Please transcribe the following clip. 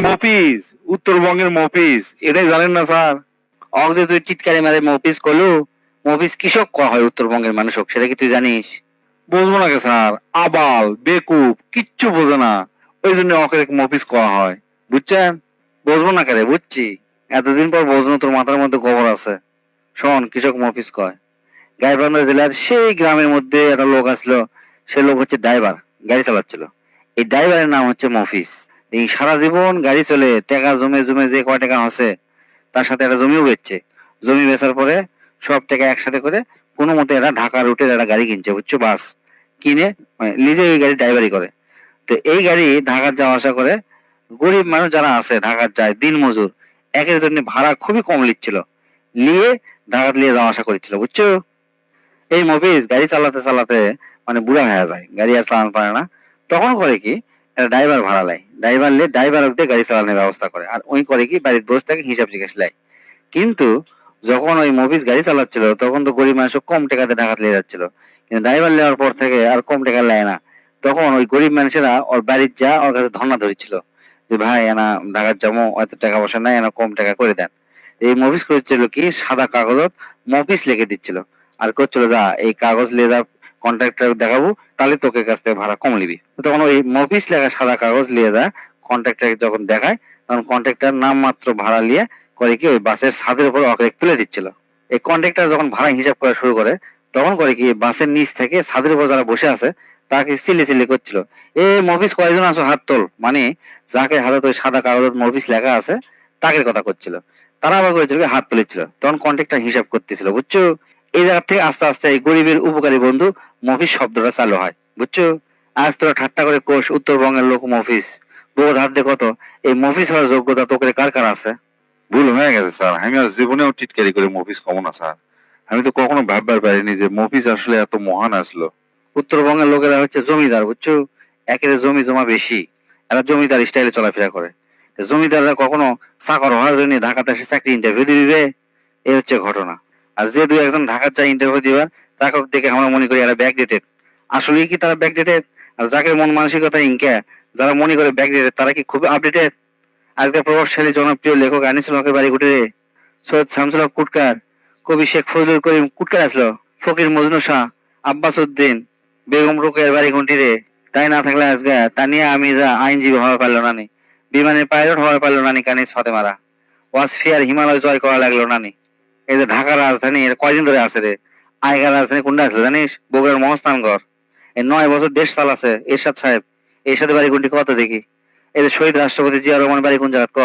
মফিজ, উত্তরবঙ্গের মফিজ, এটাই জানেন না স্যার? অক যে তুই চিৎকারে মারে মফিজ কলু, মফিজ কৃষক কয়া হয় উত্তরবঙ্গের মানুষ, সেটা কি তুই জানিস? বুঝবো না কে স্যার? আবাল বেকুব কিচ্ছু বোঝে না, ওই জন্য ওকে মফিজ করা হয়, বুঝছেন? বুঝবো না কেরে, বুঝছি। এতদিন পর বুঝলো, তোর মাথার মধ্যে গোবর আছে। শোন, কৃষক মফিজ কয়। গাইবান্ধা জেলার সেই গ্রামের মধ্যে একটা লোক আসলো। সে লোক হচ্ছে ড্রাইভার, গাড়ি চালাচ্ছিল। এই ড্রাইভারের নাম হচ্ছে মফিজ। এই সারা জীবন গাড়ি চলে টাকা জমে জমে যে কয় টাকা আছে, তার সাথে একটা জমিও বেচছে। জমি বেচার পরে সব টাকা একসাথে করে কোনো মতে একটা ঢাকা রুটের একটা গাড়ি কিনছে, বুঝছো? বাস কিনে মানে নিজে এই গাড়ি ড্রাইভারি করে। তো এই গাড়ি ঢাকার যাওয়া আসা করে। গরিব মানুষ যারা আছে ঢাকার যায়, দিন মজুর, একের জন্য ভাড়া খুবই কম নিচ্ছিল, নিয়ে ঢাকা নিয়ে যাওয়া আসা করেছিল, বুঝছো? এই মফিজ গাড়ি চালাতে চালাতে মানে বুড়া হয়ে যায়, গাড়ি আর চালাতে পারে না। তখন করে কি, একটা ড্রাইভার ভাড়া লাই, ড্রাইভার লে ড্রাইভার দিয়ে গাড়ি চালানোর ব্যবস্থা করে। আর ওই করে কি, বাড়ির বসে থেকে হিসাব জিজ্ঞেস লাই। কিন্তু যখন ওই মফিজ গাড়ি চালাচ্ছিল, তখন তো গরিব মানুষ কম টাকাতে ঢাকাতে নিয়ে যাচ্ছিল। কিন্তু ড্রাইভার নেওয়ার পর থেকে আর কম টাকা নেয় না। তখন ওই গরিব মানুষেরা ওর বাড়ির যা ওর কাছে ধর্ণা ধরেছিল, যে ভাই এনা ঢাকার যাবো, এত টাকা পয়সা নাই, এনা কম টাকা করে দেন। এই মফিজ করেছিল কি, সাদা কাগজত মফিজ লিখে দিচ্ছিল। আর করছিল, যা এই কাগজ লিয়ে যা, কন্ট্রাক্টর দেখাবো, তাহলে তোকে কাছ থেকে ভাড়া কম নিবি। তখন ওই মফিজ লেখা সাদা কাগজ লিয়ে যা কন্ট্রাক্টর যখন দেখায়, তখন কন্ট্রাক্টর নাম মাত্র ভাড়া লিয়ে করে কি, ওই বাসের ছাদের উপর অকেক তুলে দিচ্ছিল। এই কন্ট্রাক্টর যখন ভাড়া হিসাব করা শুরু করে, তখন করে কি, বাসের নিচ থেকে ছাদের উপর যারা বসে আছে তাকে চিল্লি চিল্লি করছিল, এ মফিজ কয়জন আছো হাত তোল, মানে যাকে হাতে ওই সাদা কাগজত মফিজ লেখা আছে তাকে কথা করছিল। তারা আবার করেছিল কি, হাত তুলেছিল। তখন কন্ট্রাক্টর হিসাব করতেছিল, বুঝছো? এই জায়গা থেকে আস্তে আস্তে এই গরিবের উপকারী বন্ধু মফিজ শব্দটা চালু হয়, বুঝছো? আজ তোরা ঠাট্টা করে কোষ উত্তরবঙ্গের লোক মফিজ, বহু ধার দে কত। এই মফিজ হওয়ার যোগ্যতা তোকে কার কার আছে? ভুল হয়ে গেছে স্যার, আমি আর জীবনেও টিটকারি করে মফিজ কমো না স্যার। আমি তো কখনো ভাববার পারিনি যে মফিজ আসলে এত মহান আসলো। উত্তরবঙ্গের লোকেরা হচ্ছে জমিদার, বুঝছো? একের জমি জমা বেশি, এরা জমিদার স্টাইলে চলাফেরা করে। তো জমিদাররা কখনো চাকর হওয়ার জন্য ঢাকাতে এসে চাকরি ইন্টারভিউ দিবে, এই হচ্ছে ঘটনা। আর যে দুই একজন ঢাকার যায় ইন্টারভিউ দিবার, তাকে দেখে আমরা মনে করি এরা ব্যাকডেটেড। আসলে কি তারা ব্যাকডেটেড? আর যাকে মন মানসিকতা ইনকা, যারা মনে করে ব্যাকডেটেড, তারা কি খুব আপডেটেড? আজকের প্রভাবশালী জনপ্রিয় লেখক আনিসুল হকের বাড়ি ঘুরে, সৈয়দ শামসুল হক কুটকার, কবি শেখ ফজলুল করিম কুটকার আসলো, ফকির মজনু শাহ, আব্বাস উদ্দিন, বেগম রোকেয়ার বাড়ি ঘুঁটিরে। তাই না থাকলে আজকে তা নিয়ে আমি যা আইনজীবী হওয়া পারলো নানি, বিমানের পাইলট হওয়া পারলো নানি, কানিস ফাতেমারা ওয়াসফিয়ার হিমালয় জয় করা লাগলো নানি। এই যে ঢাকার রাজধানী, এটা কয়দিন ধরে আছে রে? আগেকার রাজধানী কোনটা আসলো জানিস? বগুড়ার মহস্থানগড়। এই 9 বছর দেশ চালাছে এরশাদ সাহেব। এরশাদের বাড়ি কোনটি কত দেখি? এই যে শহীদ রাষ্ট্রপতি জিয়া রহমান বাড়ি কোন জায়গা ক?